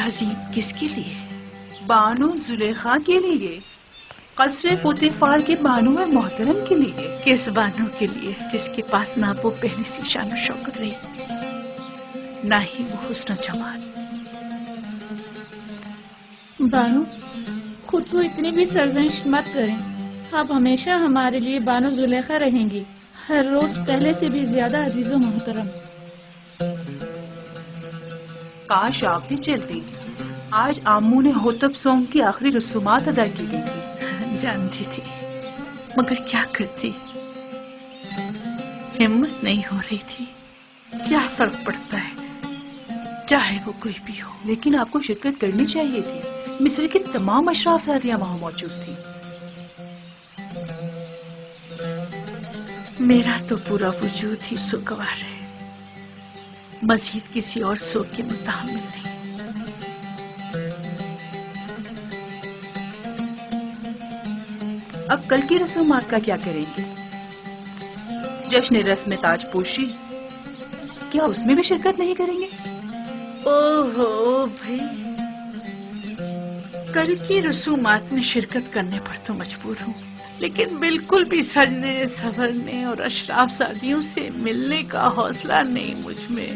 تعظیم کس کے لیے؟ بانو زلیخا کے لیے، قصر پوتیفار کے بانو محترم کے لیے۔ کس بانو کے لیے جس کے پاس نہ وہ پہلی سی شان و شوکت رہی، نہ ہی وہ حسن و جمال؟ بانو خود کو اتنی بھی سرزنش مت کریں، آپ ہمیشہ ہمارے لیے بانو زلیخا رہیں گی، ہر روز پہلے سے بھی زیادہ عزیز و محترم۔ کاش آپ بھی چلتی، آج آمو نے ہوتب سونگ کی آخری رسومات ادا کی گئی تھی۔ جانتی تھی مگر کیا کرتی، ہمت نہیں ہو رہی تھی۔ کیا فرق پڑتا ہے چاہے وہ کوئی بھی ہو، لیکن آپ کو شرکت کرنی چاہیے تھی۔ مصر کی تمام اشراف زادیاں وہاں موجود تھی۔ میرا تو پورا وجود ہی سوگوار ہے، مزید کسی اور سوگ کے متحمل نہیں۔ اب کل کی رسومات کا کیا کریں گے؟ جشن رسم تاج پوشی، کیا اس میں بھی شرکت نہیں کریں گے؟ اوہو بھائی، کل کی رسومات میں شرکت کرنے پر تو مجبور ہوں، لیکن بالکل بھی سجنے سنورنے اور اشراف زادیوں سے ملنے کا حوصلہ نہیں مجھ میں۔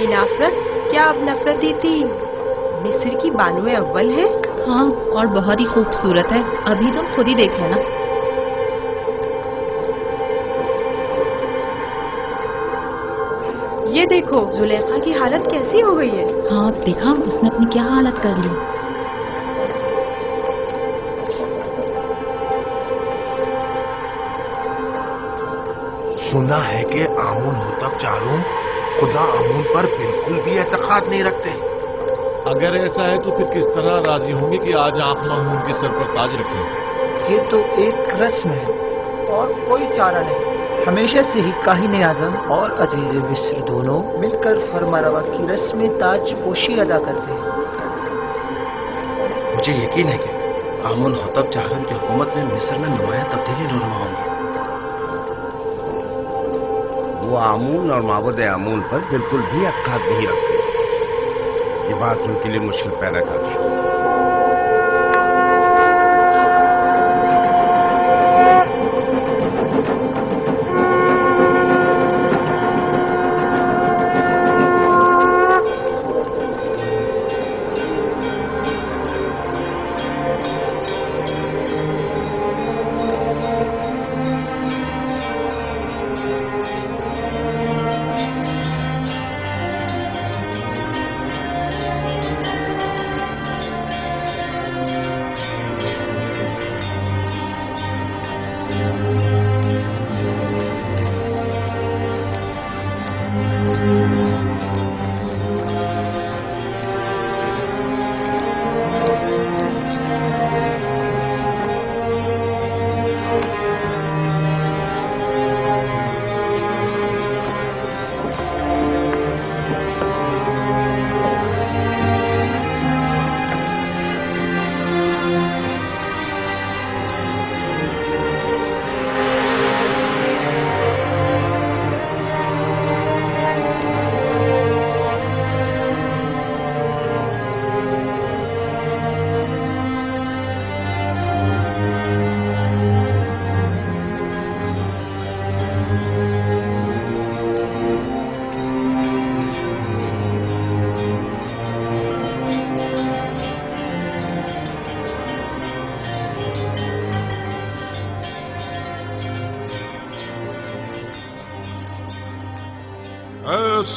نفرت؟ کیا اب نفرت دی تھی؟ مصر کی بانو اول ہے؟ ہاں، اور بہت ہی خوبصورت ہے، ابھی تم خود ہی دیکھ لینا۔ یہ دیکھو زلیخا کی حالت کیسی ہو گئی ہے۔ ہاں دیکھا اس نے اپنی کیا حالت کر لی۔ سنا ہے کہ آمون ہوتب چاروں خدا آمون پر بالکل بھی اعتقاد نہیں رکھتے۔ اگر ایسا ہے تو پھر کس طرح راضی ہوں گے کہ آج آنکھ مامون کے سر پر تاج رکھیں؟ یہ تو ایک رسم ہے اور کوئی چارہ نہیں۔ ہمیشہ سے ہی کاہن اعظم اور عزیز مصر دونوں مل کر فرمانروا کی رسم تاج پوشی ادا کرتے ہیں۔ مجھے یقین ہے کہ آمون ہوتب چاروں کی حکومت میں مصر میں نمایاں تبدیلی رونما ہوں گی۔ وہ آمون اور معبود آمون پر بالکل بھی عقیدت نہیں رکھتے۔ یہ بات ان کے لیے مشکل پیدا کرتی ہے۔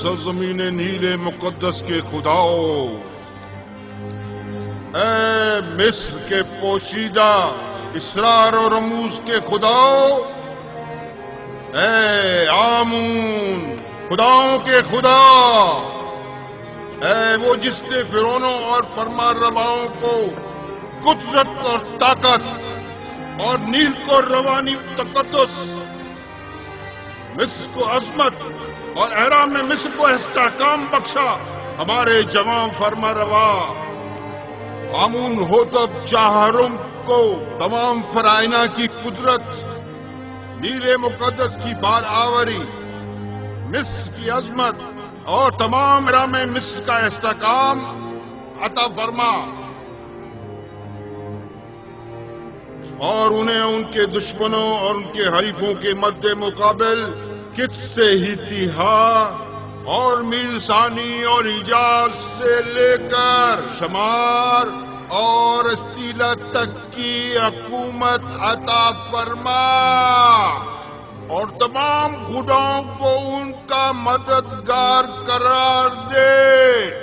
سرزمین نیل مقدس کے خداؤ، اے مصر کے پوشیدہ اسرار و رموز کے خداؤ، اے آمون खुदाओं के खुदा, है वो जिसने फिरौनों और फरमारवाओं को कुदरत और ताकत और नील को रवानी तकद्दुस, मिस्र को अजमत और एहराम में मिस्र को इस्तेहकाम बख्शा। हमारे जवां फरमारवा आमून होतब चाहरुम को तमाम फराइना की कुदरत, नीले मुकद्दस की बार आवरी, मिस्र की अजमत और तमाम एहराम में मिस्र का इस्तेहकाम अता फरमा, और उन्हें उनके दुश्मनों और उनके हरीफों के मद्दे मुकाबिल कित से ही तिहा और मीलसानी और हिजाज से लेकर शमार और अस्तीला तक की हुकूमत अता फरमा, और तमाम खुदाओं को उनका मददगार करार दे।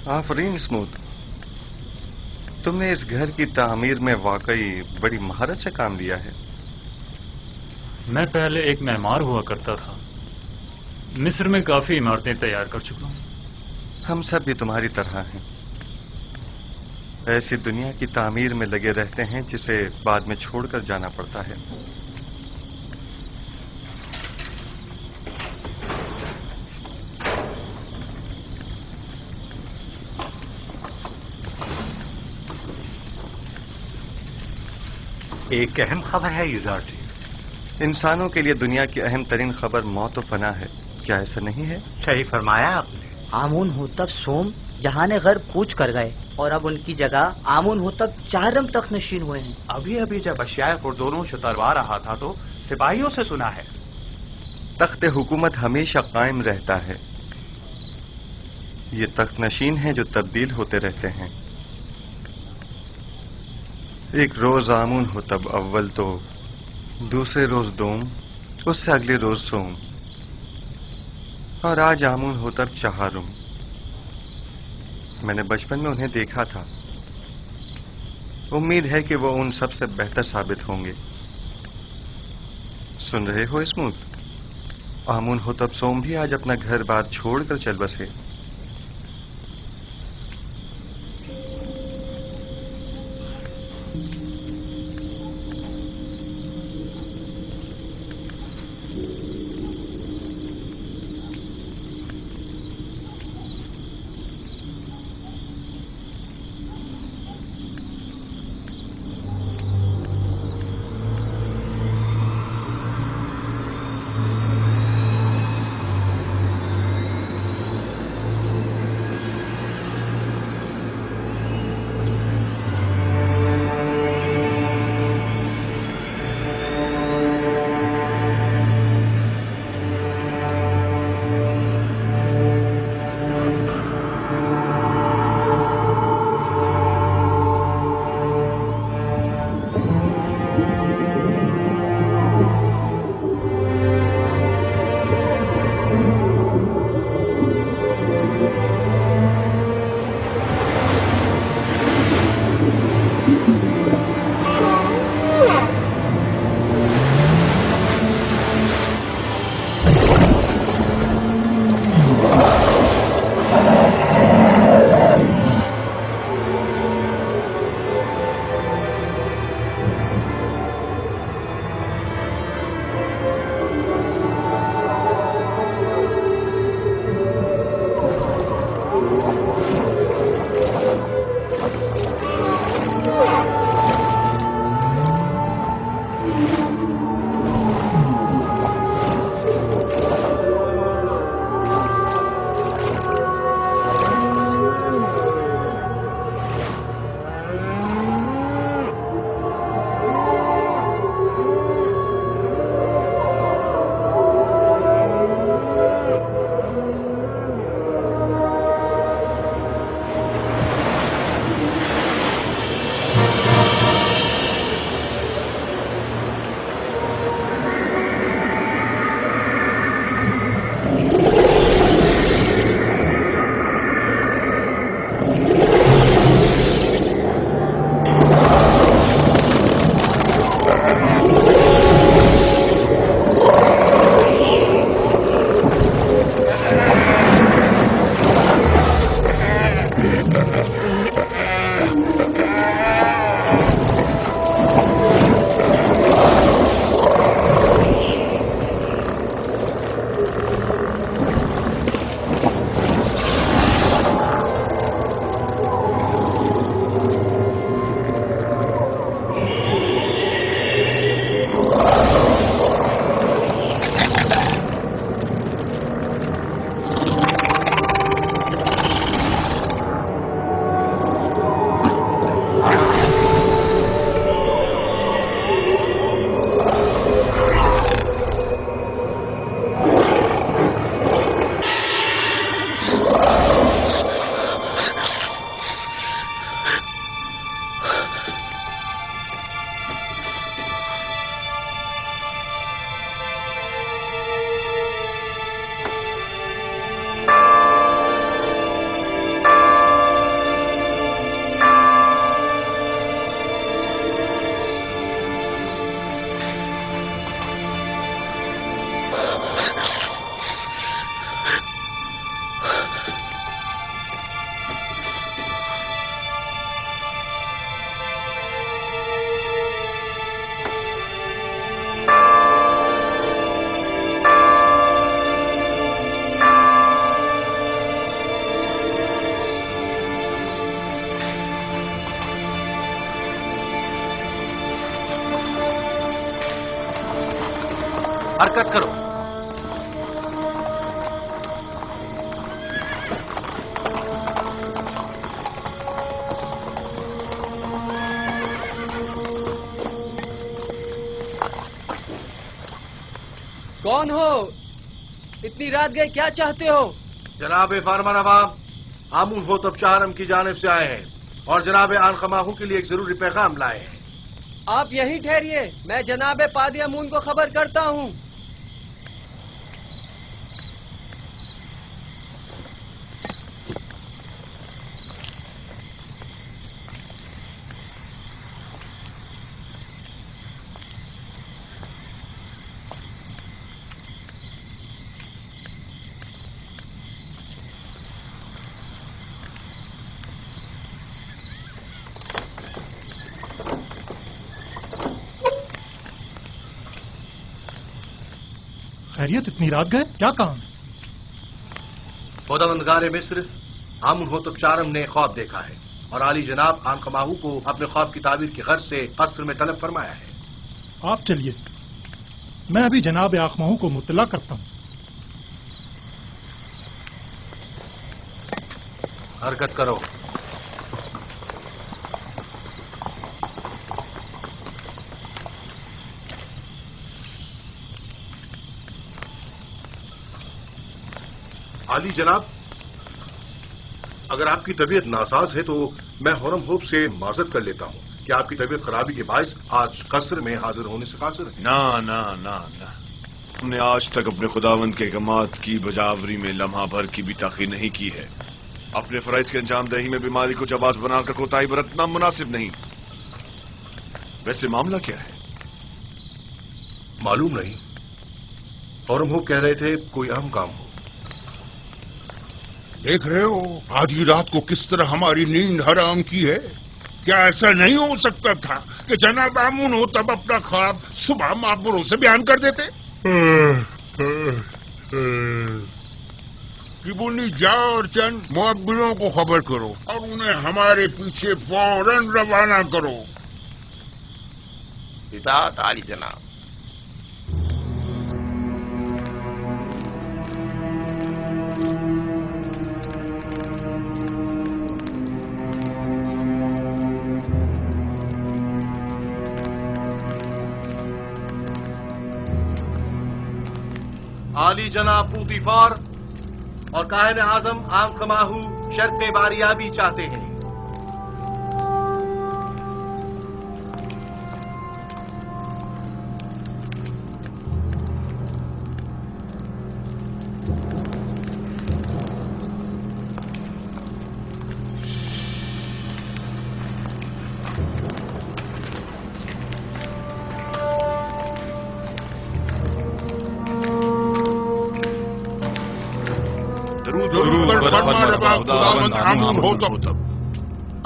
आफरीन स्मूथ, तुमने इस घर की तामीर में वाकई बड़ी महारत से काम लिया है। मैं पहले एक मेहमान हुआ करता था, मिस्र में काफी इमारतें तैयार कर चुका हूं। हम सब भी तुम्हारी तरह हैं, ऐसी दुनिया की तामीर में लगे रहते हैं जिसे बाद में छोड़कर जाना पड़ता है। एक अहम खबर है युजार जी। इंसानों के लिए दुनिया की अहम तरीन खबर मौत और फना है, क्या ऐसा नहीं है? सही फरमाया आपने। आमून होतब सोम जहाने घर कूच कर गए और अब उनकी जगह आमून होतब चारम तक नशीन हुए हैं। अभी अभी जब अशियाए दोनों शतरवा रहा था तो सिपाहियों से सुना है तख्त हुकूमत हमेशा कायम रहता है। ये तख्त नशीन हैं जो तब्दील होते रहते हैं। एक रोज आमून हो तब अव्वल तो, दूसरे रोज दोम, उससे अगले रोज सोम, और आज आमून हो तब चहारुम। मैंने बचपन में उन्हें देखा था, उम्मीद है कि वो उन सबसे बेहतर साबित होंगे। सुन रहे हो स्मूथ? आमून हो तब सोम भी आज अपना घर बार छोड़कर चल बसे। حرکت کرو. کون ہو؟ اتنی رات گئے کیا چاہتے ہو؟ جناب فرمانروا آمون ہوتب چہارم کی جانب سے آئے ہیں اور جناب آن خماہو کے لیے ایک ضروری پیغام لائے ہیں. آپ یہیں ٹھہریے، میں جناب پادی امون کو خبر کرتا ہوں. خیریت؟ اتنی رات گئے، کیا کام؟ خداوندگار مصر آمون ہوتب چہارم نے خواب دیکھا ہے اور عالی جناب آن خماہو کو اپنے خواب کی تعبیر کی غرض سے قصر میں طلب فرمایا ہے. آپ چلیے، میں ابھی جناب آخماہو کو مطلع کرتا ہوں. حرکت کرو. عالی جناب، اگر آپ کی طبیعت ناساز ہے تو میں حرم ہوپ سے معذرت کر لیتا ہوں کہ آپ کی طبیعت خرابی کے باعث آج قصر میں حاضر ہونے سے قاصر ہے. نہ نہ نہ نہ، ہم نے آج تک اپنے خداوند کے احکامات کی بجاوری میں لمحہ بھر کی بھی تاخیر نہیں کی ہے. اپنے فرائض کے انجام دہی میں بیماری کو جواز بنا کر کوتاہی برتنا مناسب نہیں. ویسے معاملہ کیا ہے؟ معلوم نہیں، حرم ہوپ کہہ رہے تھے کوئی اہم کام ہو. دیکھ رہے ہو آدھی رات کو کس طرح ہماری نیند حرام کی ہے. کیا ایسا نہیں ہو سکتا تھا کہ جناب آمون ہو تب اپنا خواب صبح معبروں سے بیان کر دیتے؟ کبونی جاؤ اور چند معبروں کو خبر کرو اور انہیں ہمارے پیچھے فوراً روانہ کرو. اطاعت عالی جناب. عالی جناب پوتیفار اور کاہن اعظم آن خماہو شرط باریابی چاہتے ہیں.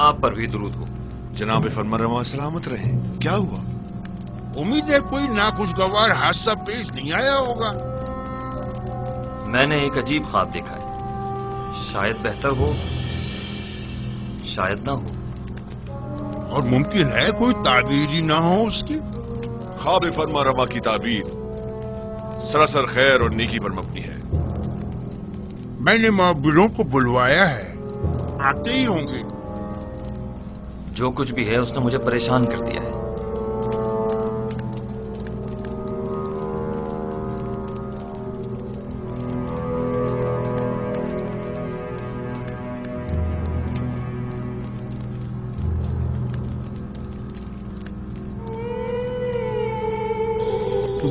آپ پر بھی درود ہو. جناب فرمانروا سلامت رہے. کیا ہوا؟ امید ہے کوئی ناخوشگوار حادثہ پیش نہیں آیا ہوگا. میں نے ایک عجیب خواب دیکھا ہے، شاید بہتر ہو شاید نہ ہو. اور ممکن ہے کوئی تعبیر ہی نہ ہو اس کی. خواب فرمانروا کی تعبیر سراسر خیر اور نیکی پر مبنی ہے. میں نے معبروں کو بلوایا ہے، آتے ہی ہوں گے. جو کچھ بھی ہے اس نے مجھے پریشان کر دیا ہے.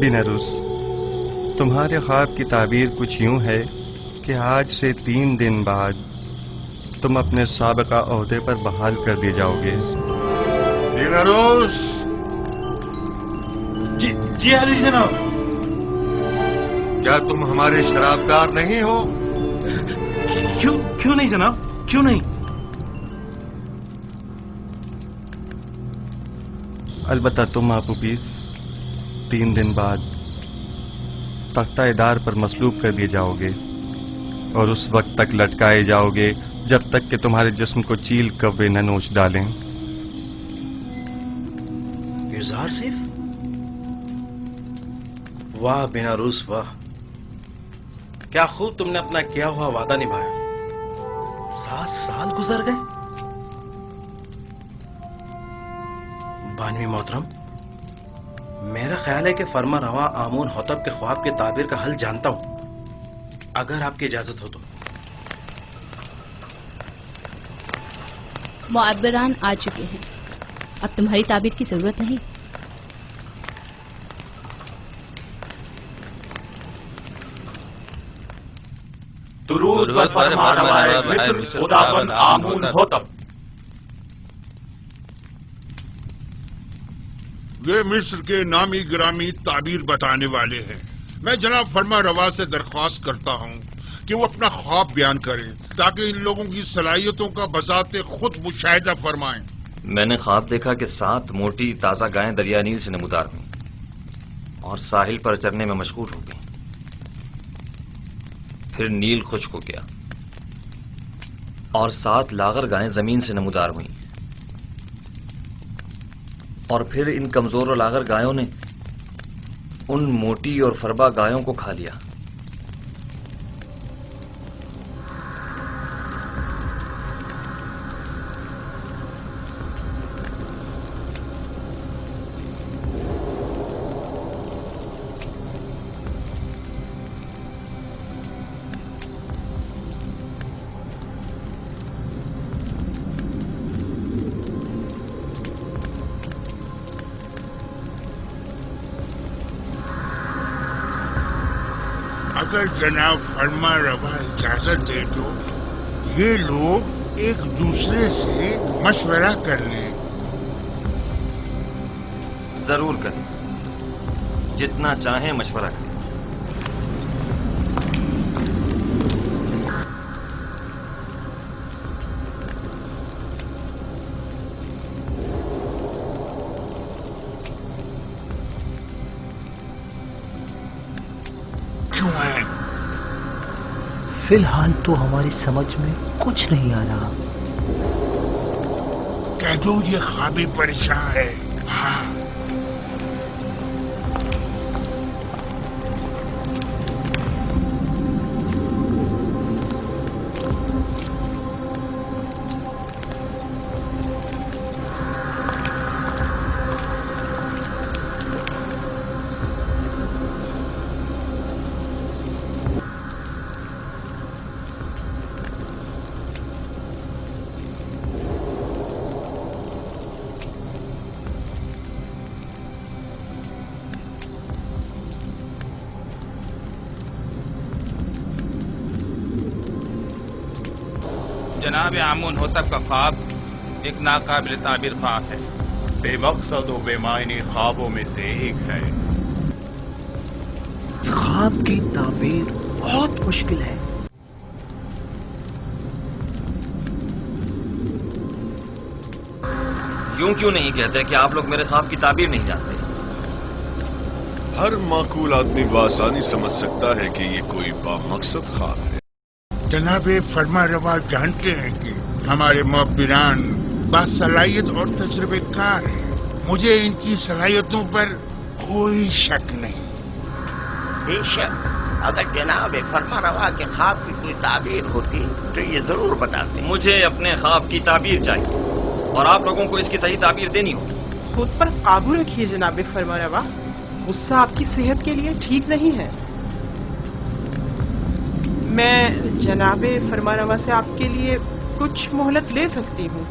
بینروس، تمہارے خواب کی تعبیر کچھ یوں ہے کہ آج سے 3 دن بعد تم اپنے سابقہ عہدے پر بحال کر دیے جاؤ گے. بینروس. جی علی جناب. کیا تم ہمارے شرابدار نہیں ہو؟ کیوں نہیں جناب، کیوں نہیں؟ البتہ تم آپ پیس 3 دن بعد تختہ ادار پر مصلوب کر دیے جاؤ گے اور اس وقت تک لٹکائے جاؤ گے جب تک کہ تمہارے جسم کو چیل کوے نہ نوچ ڈالیں. یوزار صرف वाह बिना रूस वाह, क्या खूब तुमने अपना किया हुआ वादा निभाया। 7 साल गुजर गए। बानवी मोहतरम, मेरा ख्याल है कि फरमा रवा आमून होतब के ख्वाब के ताबीर का हल जानता हूं, अगर आपकी इजाजत हो तो। मुअब्बिरान आ चुके हैं, अब तुम्हारी ताबीर की जरूरत नहीं। दुरूद व फरमा रवाए मिस्र खुदावंद आमून होतब। वे मिस्र के नामी ग्रामी ताबीर बताने वाले हैं। मैं जनाब फरमा रवा से दरख्वास्त करता हूं कि वो अपना ख्वाब बयान करें ताकि इन लोगों की सलाहियतों का बजाते खुद मुशाहिदा फरमाएं। मैंने ख्वाब देखा कि 7 मोटी ताजा गायें दरिया नील से नमूदार हुई और साहिल पर चरने में मशगूल हो गईं। फिर नील खुश्क हो गया और 7 लागर गायें जमीन से नमूदार हुई और फिर इन कमजोर और लागर गायों ने उन मोटी और फरबा गायों को खा लिया। अगर जनाब फरमा रवा इजाजत दे तो ये लोग एक दूसरे से मशवरा कर लें। जरूर करें, जितना चाहें मशवरा करें। फिलहाल तो हमारी समझ में कुछ नहीं आ रहा। कह दो ये ख्वाबी परेशान है। हाँ, जनाब आमून होतब का ख्वाब एक नाकाबिल ताबीर ख्वाब है, बेमकसद और बेमायनी ख्वाबों में से एक है। ख्वाब की ताबीर बहुत मुश्किल है। यूं क्यों नहीं कहते कि आप लोग मेरे ख्वाब की ताबीर नहीं जानते? हर माकूल आदमी बआसानी समझ सकता है कि ये कोई बामकसद ख्वाब है। जनाब फरमा रवा जानते हैं कि हमारे मुअब्बिरान बासलाहियत और तजुर्बेकार हैं। मुझे इनकी सलाहियतों पर कोई शक नहीं। बेशक अगर जनाब फरमा रवा के ख्वाब की कोई ताबीर होती तो ये जरूर बताते। मुझे अपने ख्वाब की ताबीर चाहिए और आप लोगों को इसकी सही ताबीर देनी होगी। खुद पर काबू रखिए जनाब फरमा रवा, गुस्सा आपकी सेहत के लिए ठीक नहीं है। मैं जनाब फरमा रवा से आपके लिए कुछ मोहलत ले सकती हूँ।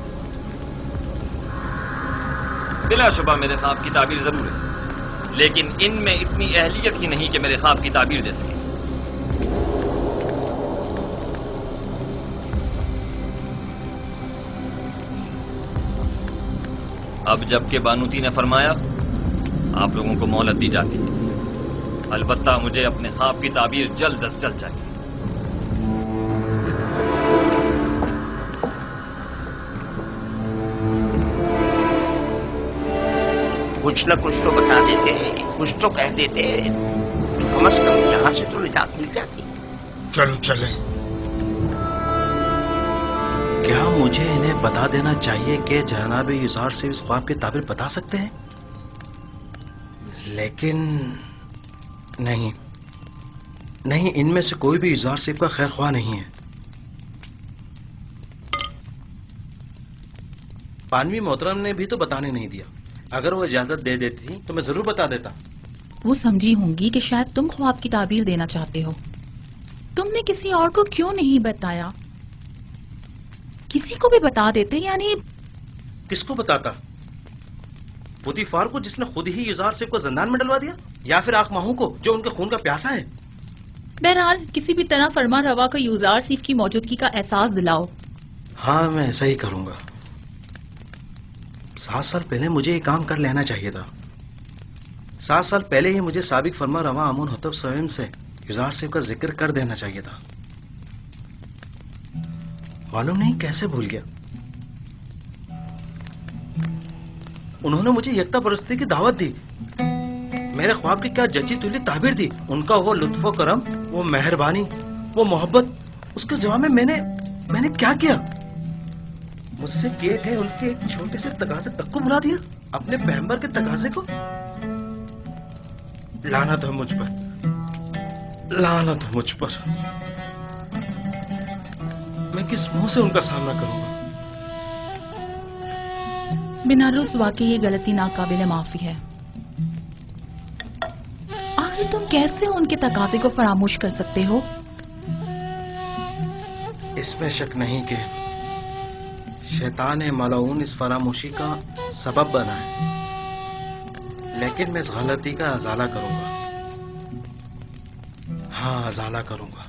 बिलाशुबा मेरे ख्वाब की ताबीर जरूर है, लेकिन इनमें इतनी अहलियत ही नहीं कि मेरे ख्वाब की ताबीर दे सके। अब जबकि बानूती ने फरमाया, आप लोगों को मोहलत दी जाती है। अलबत्ता मुझे अपने ख्वाब की ताबीर जल्द अज जल्द चाहिए। कुछ न कुछ तो बता देते, कुछ तो कह देते, कम से कम यहाँ से तो निजात मिल जाती। चलो चले। क्या मुझे इन्हें बता देना चाहिए कि जनाब युजार से इस ख्वाब की ताबीर बता सकते हैं? लेकिन نہیں نہیں، ان میں سے کوئی بھی اظہار صاحب کا خیر خواہ نہیں ہے۔ بانوی محترم نے بھی تو بتانے نہیں دیا، اگر وہ اجازت دے دیتی تو میں ضرور بتا دیتا۔ وہ سمجھی ہوں گی کہ شاید تم خواب کی تعبیر دینا چاہتے ہو، تم نے کسی اور کو کیوں نہیں بتایا؟ کسی کو بھی بتا دیتے، یعنی کس کو بتاتا؟ پوتیفار کو، جس نے خود ہی یزار صاحب کو زندان میں ڈلوا دیا، یا پھر آنکھ ماہوں کو جو ان کے خون کا پیاسا ہے؟ بہرحال کسی بھی طرح فرما روا کو یوزار صیف کی موجودگی کا احساس دلاؤ۔ ہاں میں ایسا ہی کروں گا۔ 7 سال پہلے مجھے یہ کام کر لینا چاہیے تھا۔ 7 سال پہلے ہی مجھے سابق فرما روا امون حتب سویم سے یزار صاحب کا ذکر کر دینا چاہیے تھا۔ معلوم نہیں کیسے بھول گیا۔ انہوں نے مجھے یکتا پرستی کی دعوت دی، میرے خواب کی کیا جچی تلی تعبیر دی، ان کا وہ لطف و کرم، وہ مہربانی، وہ محبت، اس کے جواب میں میں نے کیا کیا؟ مجھ سے کیے گئے ان کے ایک چھوٹے سے تقاضے تک کو بلا دیا، اپنے پیغمبر کے تقاضے کو۔ لعنت ہے مجھ پر، لعنت ہے مجھ پر۔ میں کس منہ سے ان کا سامنا کروں گا؟ بنارس واقعی یہ غلطی ناقابل معافی ہے۔ آخر تم کیسے ان کے تقاضے کو فراموش کر سکتے ہو؟ اس میں شک نہیں کہ شیطان ملعون اس فراموشی کا سبب بنا ہے، لیکن میں اس غلطی کا ازالہ کروں گا۔ ہاں ازالہ کروں گا۔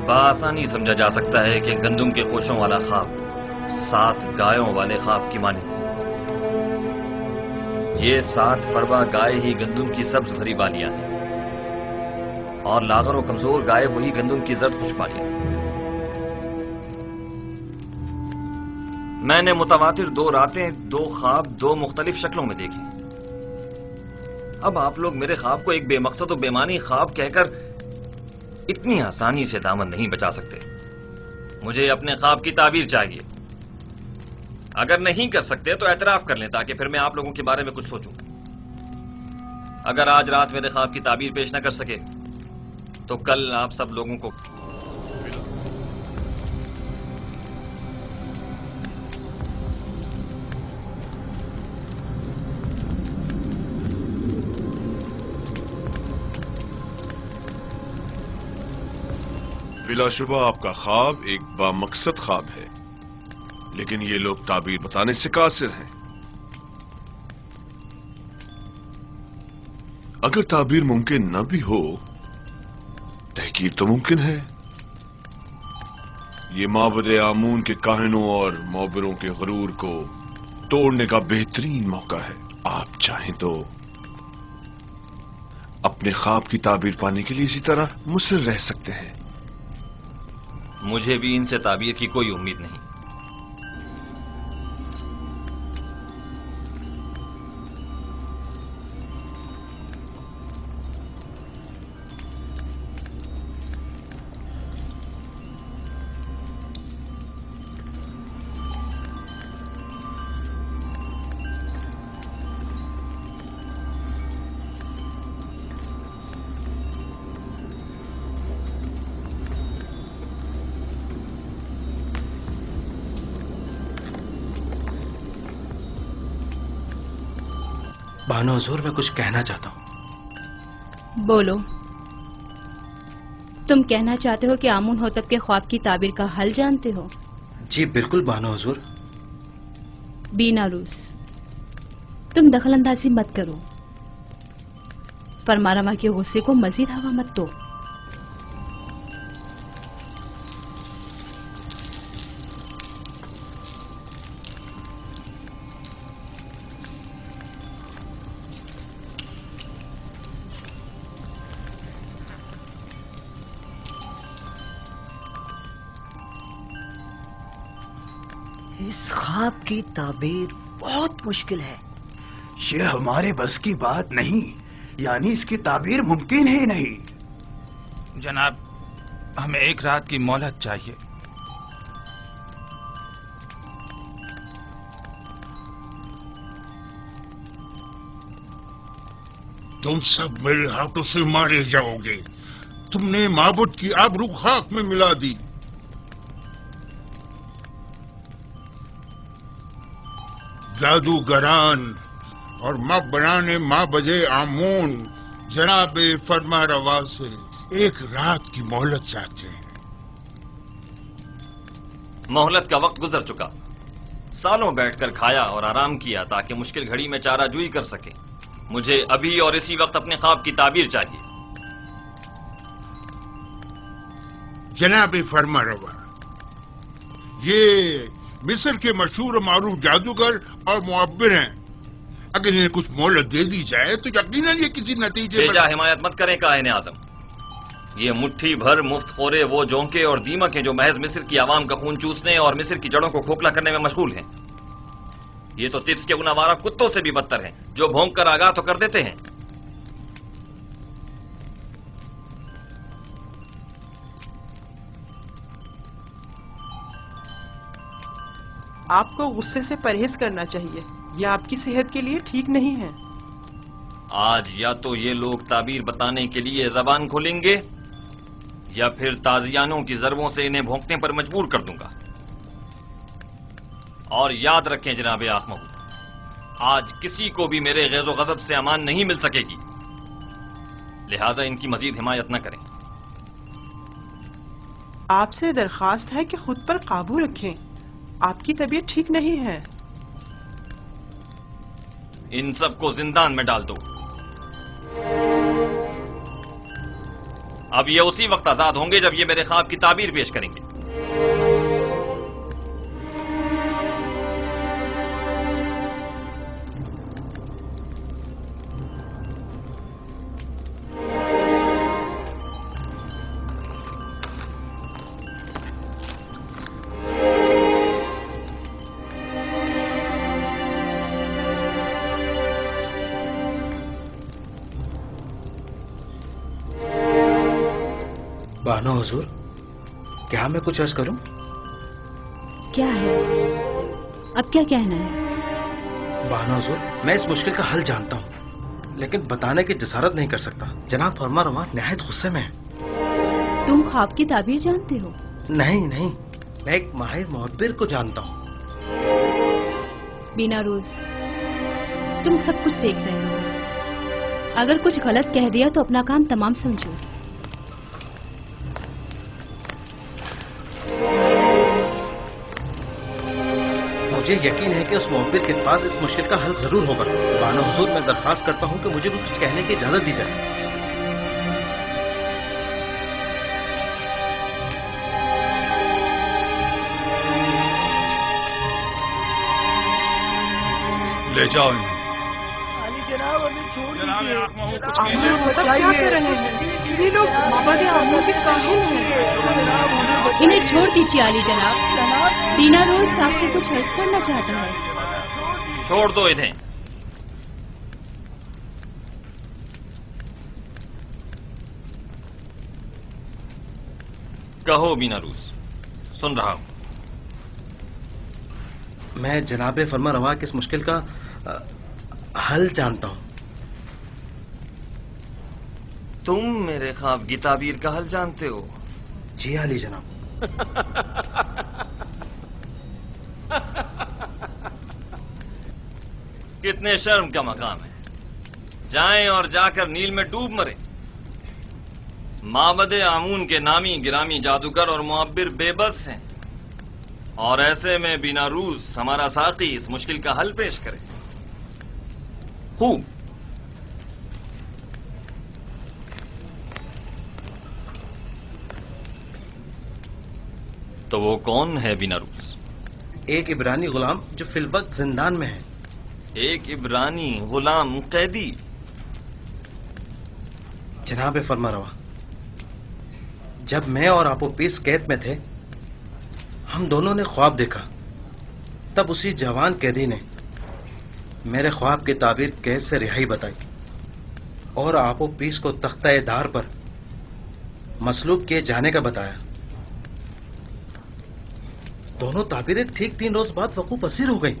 بآسانی سمجھا جا سکتا ہے کہ گندم کے کوشوں والا خواب 7 گایوں والے خواب کی مانی۔ یہ 7 فروا گائے ہی گندم کی سبز ہری بالیاں ہیں، اور لاغر و کمزور گائے وہی گندم کی زرد خوش بالیاں۔ میں نے متواتر 2 راتیں 2 خواب 2 مختلف شکلوں میں دیکھے۔ اب آپ لوگ میرے خواب کو ایک بے مقصد و بے معنی خواب کہہ کر اتنی آسانی سے دامن نہیں بچا سکتے۔ مجھے اپنے خواب کی تعبیر چاہیے۔ اگر نہیں کر سکتے تو اعتراف کر لیں تاکہ پھر میں آپ لوگوں کے بارے میں کچھ سوچوں۔ اگر آج رات میرے خواب کی تعبیر پیش نہ کر سکے تو کل آپ سب لوگوں کو بلا شبہ آپ کا خواب ایک بامقصد خواب ہے، لیکن یہ لوگ تعبیر بتانے سے قاصر ہیں۔ اگر تعبیر ممکن نہ بھی ہو، تحقیق تو ممکن ہے۔ یہ معبد آمون کے کاہنوں اور معبروں کے غرور کو توڑنے کا بہترین موقع ہے۔ آپ چاہیں تو اپنے خواب کی تعبیر پانے کے لیے اسی طرح مصر رہ سکتے ہیں۔ مجھے بھی ان سے تعبیر کی کوئی امید نہیں۔ बानो हुजूर, मैं कुछ कहना चाहता हूँ। बोलो। तुम कहना चाहते हो कि आमून होतब के ख्वाब की ताबीर का हल जानते हो? जी बिल्कुल बानो हुजूर। बीनारूस, तुम दखलंदाजी मत करो। फरमारवा के गुस्से को मजीद हवा मत दो। इस ख्वाब की ताबीर बहुत मुश्किल है। ये हमारे बस की बात नहीं, यानी इसकी ताबीर मुमकिन ही नहीं। जनाब, हमें एक रात की मोहलत चाहिए। तुम सब मेरे हाथों से मारे जाओगे। तुमने माबूद की आबरू खाक में मिला दी। जादूगरान और माँ बनाने माँ बजे आमून जनाब फरमा रवा से एक रात की मोहलत चाहते हैं। मोहलत का वक्त गुजर चुका। सालों बैठकर खाया और आराम किया ताकि मुश्किल घड़ी में चाराजूई कर सके। मुझे अभी और इसी वक्त अपने ख्वाब की ताबीर चाहिए। जनाब फरमा रवा, ये मिस्र के मशहूर मारूफ जादूगर और मुअब्बिर हैं। अगर इन्हें कुछ मोहलत दे दी जाए तो यकीनन ये किसी नतीजे बेजा हिमायत मत करें कायने आजम। ये मुट्ठी भर मुफ्त खोरे वो जोंके और दीमक हैं जो महज मिस्र की आवाम का खून चूसने और मिस्र की जड़ों को खोखला करने में मशगूल हैं। ये तो तिब्स के उन आवारा कुत्तों से भी बदतर हैं जो भौंक कर आगाह तो कर देते हैं। आपको गुस्से से परहेज करना चाहिए, यह आपकी सेहत के लिए ठीक नहीं है। आज या तो ये लोग ताबीर बताने के लिए जबान खोलेंगे या फिर ताजियानों की जरबों से इन्हें भौंकने पर मजबूर कर दूंगा। और याद रखें जनाब आखमहू, आज किसी को भी मेरे गैज़ो गज़ब से अमान नहीं मिल सकेगी, लिहाजा इनकी मजीद हिमायत न करें। आपसे दरखास्त है कि खुद पर काबू रखें, आपकी तबीयत ठीक नहीं है। इन सबको जिंदान में डाल दो। अब ये उसी वक्त आजाद होंगे जब ये मेरे ख्वाब की ताबीर पेश करेंगे। बानो हुजूर, क्या मैं कुछ अर्ज करूं? क्या है? अब क्या कहना है? बानो हुजूर, मैं इस मुश्किल का हल जानता हूं, लेकिन बताने की जसारत नहीं कर सकता। जनाब फरमा रवा निहायत गुस्से में है। तुम ख्वाब की ताबीर जानते हो? नहीं नहीं, मैं एक माहिर मुअब्बिर को जानता हूं। बीनारूस, तुम सब कुछ देख रहे हो। अगर कुछ गलत कह दिया तो अपना काम तमाम समझो। मुझे यकीन है कि उस मुअब्बिर के पास इस मुश्किल का हल जरूर होगा। बानो हुजूर, मैं दरख्वास्त करता हूं कि मुझे भी कुछ कहने की इजाजत दी जाए। ले जाओ जनाब, हमें छोड़ दीजिए। क्या कर रहे हैं ये लोग? माबद आमून के काहिल हैं। इन्हें छोड़ दीजिए आली जनाब। बीनारूस आपसे कुछ अर्ज करना चाहता है। छोड़ दो इन्हें। कहो बीनारूस, सुन रहा हूं। मैं जनाब फरमा रवा की इस मुश्किल का हल जानता हूं। तुम मेरे ख्वाब की ताबीर का हल जानते हो? जी आली जनाब। कितने शर्म का मकाम है। جائیں اور جا کر نیل میں ڈوب مریں۔ معبد آمون کے نامی گرامی جادوگر اور معبر بے بس ہیں، اور ایسے میں بیناروس ہمارا ساقی اس مشکل کا حل پیش کرے۔ خوب، تو وہ کون ہے بیناروس؟ ایک عبرانی غلام جو فی الوقت زندان میں ہے۔ ایک عبرانی غلام قیدی؟ جناب فرمانروا، جب میں اور آپوپیس قید میں تھے، ہم دونوں نے خواب دیکھا۔ تب اسی جوان قیدی نے میرے خواب کی تعبیر قید سے رہائی بتائی اور آپوپیس کو تختہ دار پر مصلوب کیے جانے کا بتایا۔ دونوں تعبیریں ٹھیک 3 روز بعد وقوع پذیر ہو گئی۔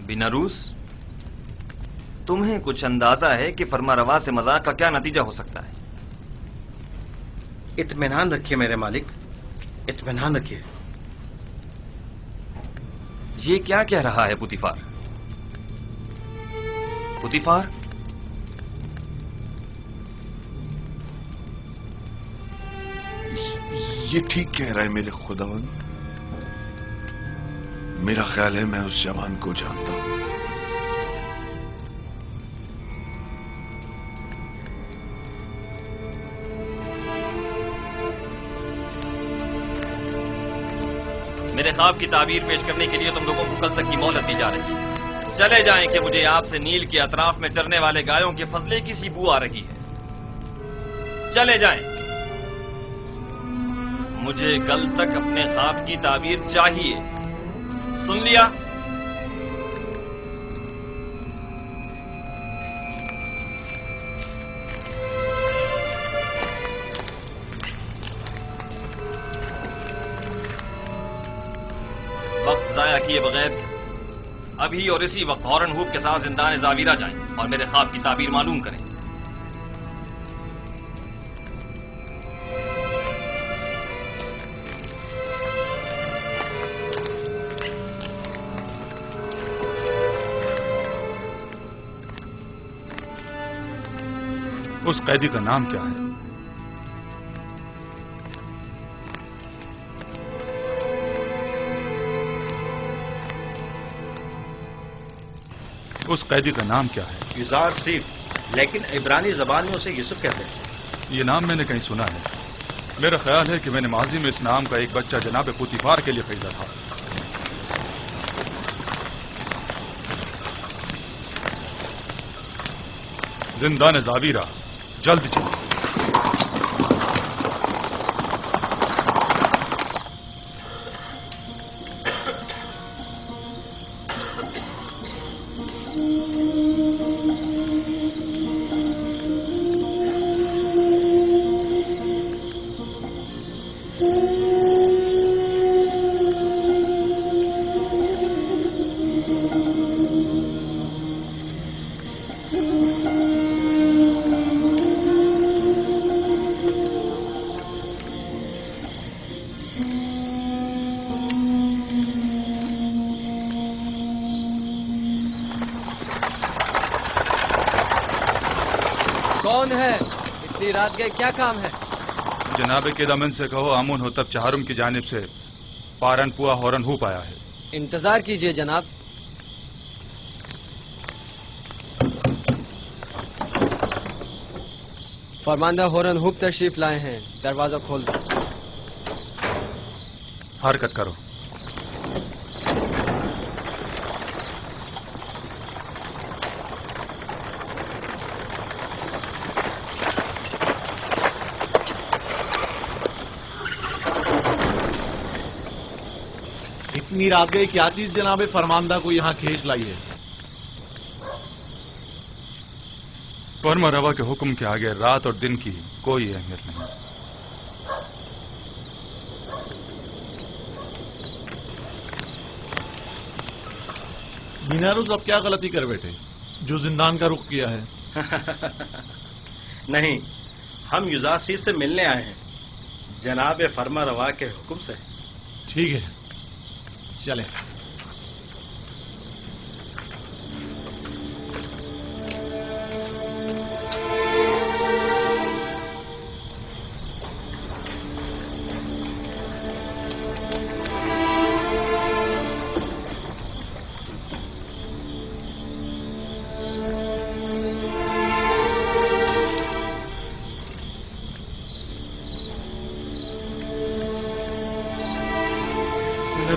بیناروس، تمہیں کچھ اندازہ ہے کہ فرمانروا سے مذاق کا کیا نتیجہ ہو سکتا ہے؟ اطمینان رکھیے میرے مالک، اطمینان رکھیے۔ یہ کیا کہہ رہا ہے پوتیفار؟ پوتیفار، یہ ٹھیک کہہ رہا ہے میرے خداوند۔ میرا خیال ہے میں اس جوان کو جانتا ہوں۔ میرے خواب کی تعبیر پیش کرنے کے لیے تم لوگوں کو کل تک کی مہلت دی جا رہی ہے۔ چلے جائیں کہ مجھے آپ سے نیل کے اطراف میں چرنے والے گایوں کے فضلے کی سی بو آ رہی ہے۔ چلے جائیں، مجھے کل تک اپنے خواب کی تعبیر چاہیے۔ سن لیا؟ وقت ضائع کیے بغیر ابھی اور اسی وقت ہارن ہوپ کے ساتھ زندان زاویرہ جائیں اور میرے خواب کی تعبیر معلوم کریں۔ اس قیدی کا نام کیا ہے؟ اس قیدی کا نام کیا ہے؟ یزار سیف، لیکن عبرانی زبان میں اسے یوسف کہتے ہیں۔ یہ نام میں نے کہیں سنا ہے۔ میرا خیال ہے کہ میں نے ماضی میں اس نام کا ایک بچہ جناب پوتیفار کے لیے خریدا تھا۔ زندان زاویرہ، جلد چلو۔ کون ہے؟ اتنی رات گئے، کیا کام ہے؟ جناب کے دمن سے کہو آمون ہوتب چہارم کی جانب سے پارن پوا ہورن ہوپ آیا ہے۔ انتظار کیجئے جناب۔ فرماندہ ہورن ہوپ تشریف لائے ہیں، دروازہ کھول دو۔ حرکت کرو۔ اتنی رات گئی، کیا چیز جناب فرماندہ کو یہاں کھینچ لائی ہے؟ فرمانروا کے حکم کے آگے رات اور دن کی کوئی اہمیت نہیں۔ بیناروس اب کیا غلطی کر بیٹھے جو زندان کا رخ کیا ہے؟ نہیں، ہم یوزاسی سے ملنے آئے ہیں، جناب فرمانروا کے حکم سے۔ ٹھیک ہے، چلیں۔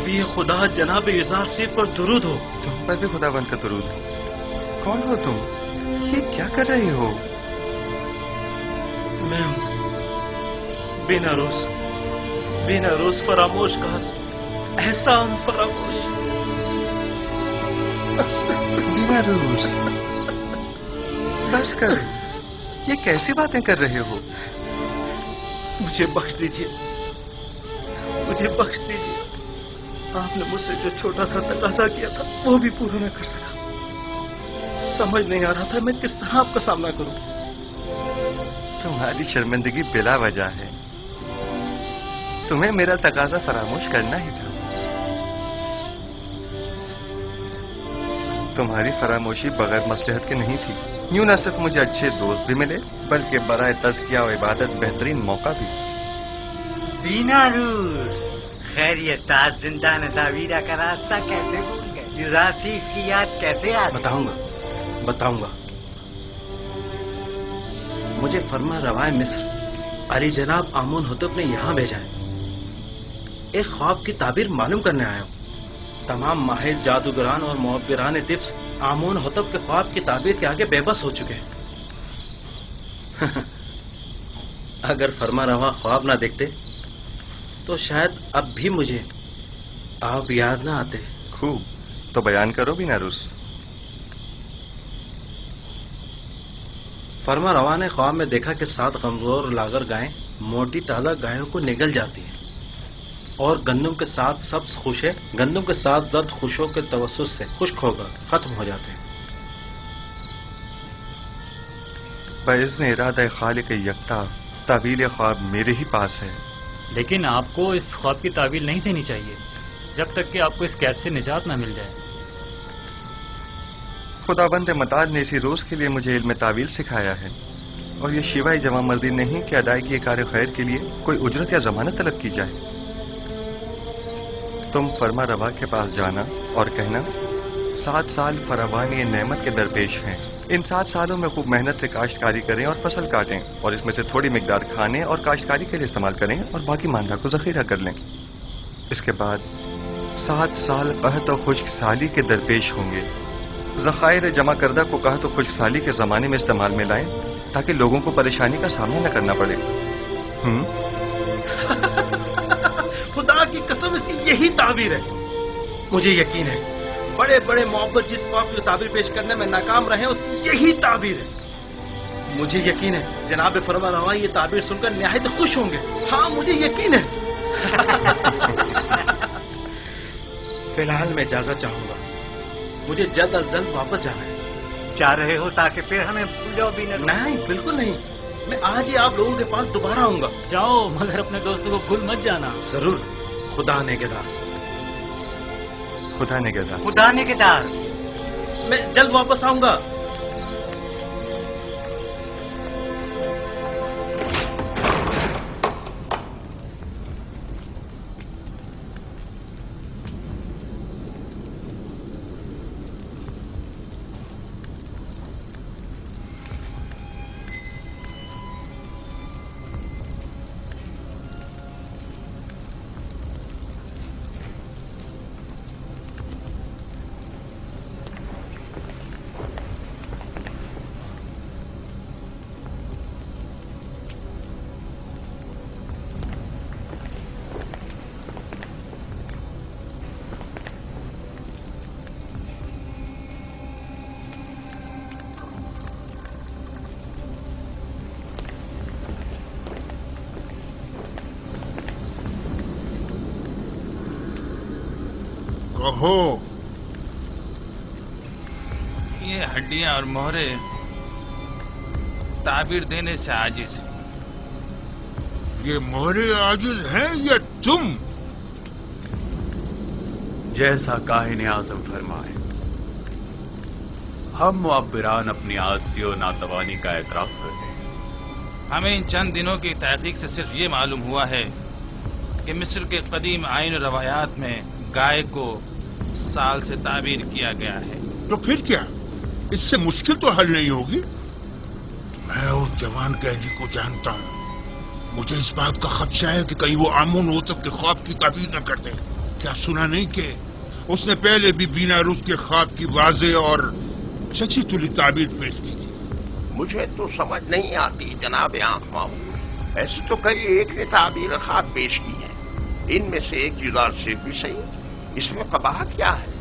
नबी खुदा जनाब इज़ार से पर दुरूद हो। तुम पर भी खुदावंद का दुरूद। कौन हो तुम? ये क्या कर रहे हो? मैं हूँ बिना रोज फरामोश का एहसान फरामोश। बिना रोज बस कर। ये कैसी बातें कर रहे हो? मुझे बख्श दीजिए, मुझे बख्श दीजिए। आपने मुझसे जो छोटा सा तकाजा किया था वो भी पूरा न कर सका। समझ नहीं आ रहा था मैं किस तरह आपका सामना करूं। तुम्हारी शर्मिंदगी बिला वजह है। तुम्हें मेरा तकाजा फरामोश करना ही था। तुम्हारी फरामोशी बगैर मसलहत की नहीं थी। यूं न सिर्फ मुझे अच्छे दोस्त भी मिले बल्कि बराए तज़किया और इबादत बेहतरीन मौका भी। बीनारूस, खैर ये ताज जिंदा नदावीरा का रास्ता कैसे भूल गए? युरासी की याद कैसे आ? बताऊंगा। मुझे फरमा रवाए मिस्र अली जनाब आमून हुतब ने यहाँ भेजा है। एक ख्वाब की ताबीर मालूम करने आया हूँ। तमाम माहिर जादूगरान और मुअब्बिरान तिब्स आमून हुतब के ख्वाब की ताबीर के आगे बेबस हो चुके हैं। अगर फरमा रवा ख्वाब ना देखते तो शायद अब भी मुझे आप याद ना आते। खूब, तो बयान करो बीनारूस। फरमा रवा ने ख्वाब में देखा कि 7 कमजोर लागर गायें मोटी ताजा गायों को निगल जाती हैं और गंदम के 7 सब्ज खुशे गंदम के 7 दर्द खुशों के तवस्सुस से खुश्क होकर खत्म हो जाते हैं। बइज़्न इरादा खालिक यकता तावील ख्वाब मेरे ही पास है। लेकिन आपको इस ख्वाब की तावील नहीं देनी चाहिए जब तक कि आपको इस कैद से निजात न मिल जाए। खुदाबंद मताज ने इसी रोज के लिए मुझे इल्म तावील सिखाया है और ये शिवाय जमा मर्दी नहीं कि अदायगी कार खैर के लिए कोई उजरत या जमानत तलब की जाए। तुम फरमा रवा के पास जाना और कहना 7 साल फरावानी नेमत के दरपेश हैं। इन 7 सालों में खूब मेहनत से काश्तकारी करें और फसल काटें और इसमें से थोड़ी मिकदार खाने और काश्तकारी के लिए इस्तेमाल करें और बाकी मांदा को जखीरा कर लें। इसके बाद 7 साल कहत और खुश्क साली के दरपेश होंगे। ज़खायर जमा करदा को कहत और खुश्क साली के ज़माने में इस्तेमाल में लाएं ताकि लोगों को परेशानी का सामना न करना पड़े। खुदा की कसम इसकी यही ताबीर है। मुझे यकीन है बड़े बड़े मोहब्बत जिस ख्वाब की ताबीर पेश करने में नाकाम रहे उसकी यही ताबीर है। मुझे यकीन है जनाब फरमा रवा ये ताबीर सुनकर निहायत खुश होंगे। हाँ मुझे यकीन है। फिलहाल मैं इजाजत चाहूंगा, मुझे जल्द अज जल्द वापस जाना है। जा रहे हो ताकि फिर हमें भूल जाओ भी नहीं, बिल्कुल नहीं। मैं आज ही आप लोगों के पास दोबारा आऊंगा। जाओ मगर अपने दोस्तों को भूल मत जाना। जरूर। खुदा नेगेदार। खुदा नेगेदार। खुदा नेगेदार। मैं जल्द वापस आऊंगा। कहो। ये हड्डियां और मोहरे ताबीर देने से आजिज है। ये मोहरे आजिज हैं या तुम? जैसा काहिन आज़म फरमाए, हम मुअब्बिरान अपनी आजिज़ी और नातवानी का एतराफ करते हैं। हमें इन चंद दिनों की तहकीक से सिर्फ ये मालूम हुआ है कि मिस्र के कदीम आइन और रवायात में गाय को साल से ताबीर किया गया है। तो फिर क्या? इससे मुश्किल तो हल नहीं होगी। मैं उस जवान कैदी को जानता हूँ। मुझे इस बात का खदशा है कि कहीं वो आमून होतब के ख्वाब की ताबीर न कर दे। क्या सुना नहीं कि उसने पहले भी बीना रूस के ख्वाब की वाज़ेह और सच्ची तुली ताबीर पेश की थी? मुझे तो समझ नहीं आती जनाब आंख माहू। ऐसे तो कई एक ने ताबीर ख्वाब पेश की है, इनमें से एक जुदार से भी सही, इसमें कबाहत क्या है?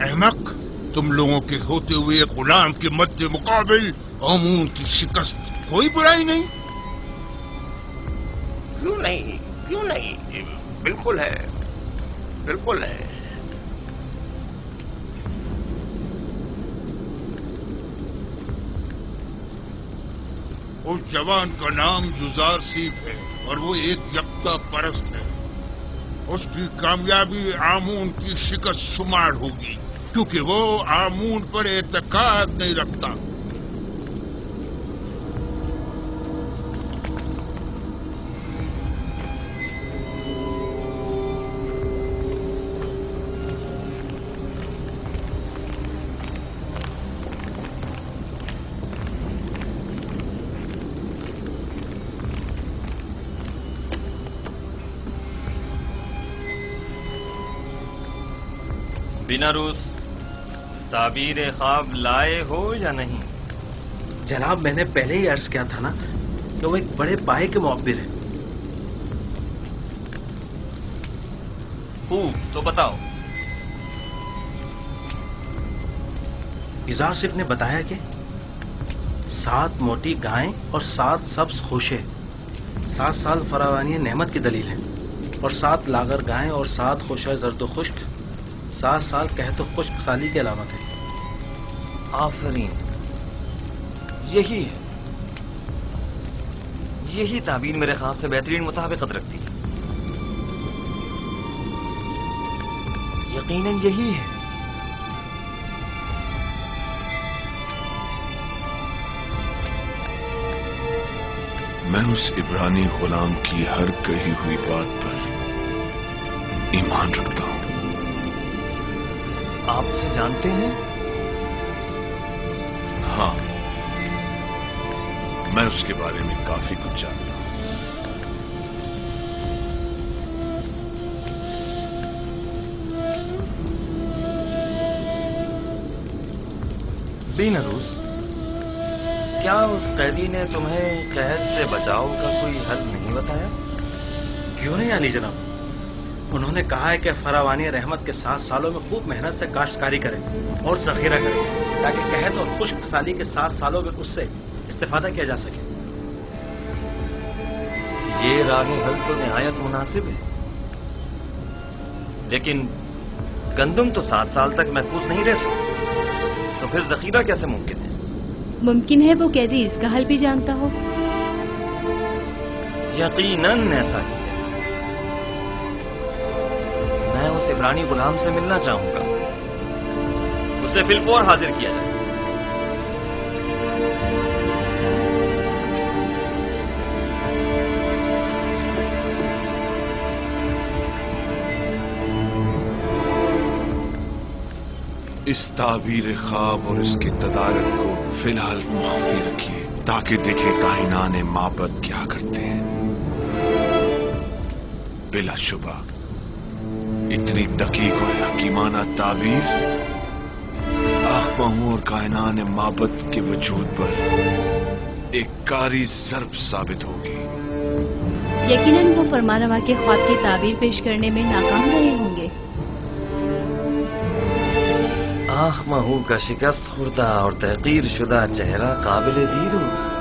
अहमक, तुम लोगों के होते हुए गुलाम के मध्य मुकाबिल आमून की शिकस्त कोई बुराई नहीं। क्यों नहीं, क्यों नहीं, बिल्कुल है, बिल्कुल है। उस जवान का नाम जुजार सीफ है और वो एक यकता परस्त है। उसकी कामयाबी आमून की शिकस्त शुमार होगी, क्योंकि वो आमून पर एतकाद नहीं रखता। बिना रूस, ताबीर ख्वाब लाए हो या नहीं? जनाब, मैंने पहले ही अर्ज किया था ना कि वो एक बड़े पाए के मुअब्बिर है। तो बताओ। इजासिफ ने बताया कि 7 मोटी गायें और 7 सब्ज खोशे 7 साल फरावानी नेमत की दलील है, और 7 लागर गायें और 7 खोशे जर्द खुश्क 7 साल कहतो खुश्क साली की अलामत है। आफरीन, यही है, यही ताबीर मेरे ख्वाब से बेहतरीन मुताबिकत रखती है। यकीनन यही है। मैं उस इब्रानी गुलाम की हर कही हुई बात पर ईमान रखता हूं। आप उसे जानते हैं? हाँ, मैं उसके बारे में काफी कुछ जानता हूं। बिना रूस, क्या उस कैदी ने तुम्हें कैद से बचाव का कोई हल नहीं बताया? क्यों नहीं आली जनाब, उन्होंने कहा है कि फरावानी रहमत के 7 सालों में खूब मेहनत से काश्तकारी करें और जखीरा करें, ताकि कहत और खुश्क साली के 7 सालों में उससे इस्तेफादा किया जा सके। ये राह हल तो निहायत मुनासिब है, लेकिन गंदम तो 7 साल तक महफूज नहीं रह सकती, तो फिर जखीरा कैसे मुमकिन है? मुमकिन है वो कैदी इसका हल भी जानता हो। यकीनन ऐसा ही है। मैं उस इब्रानी गुलाम से मिलना चाहूंगा, उसे फिलफौर हाजिर किया जाए। इस ताबीर ख्वाब और इसके तदारक को फिलहाल मुख्फी रखिए, ताकि देखें कायनाने माबद क्या करते हैं। बिलाशुबा इतनी दकीक और हकीमाना ताबीर आखमाहू और कायनाने माबद के वजूद पर एक कारी ज़र्ब साबित होगी। यकीनन वो फरमानवा के ख्वाब की ताबीर पेश करने में नाकाम रहे होंगे। आखमाहू का शिकस्त खुर्दा और तहकीर शुदा चेहरा काबिल दीद होगा।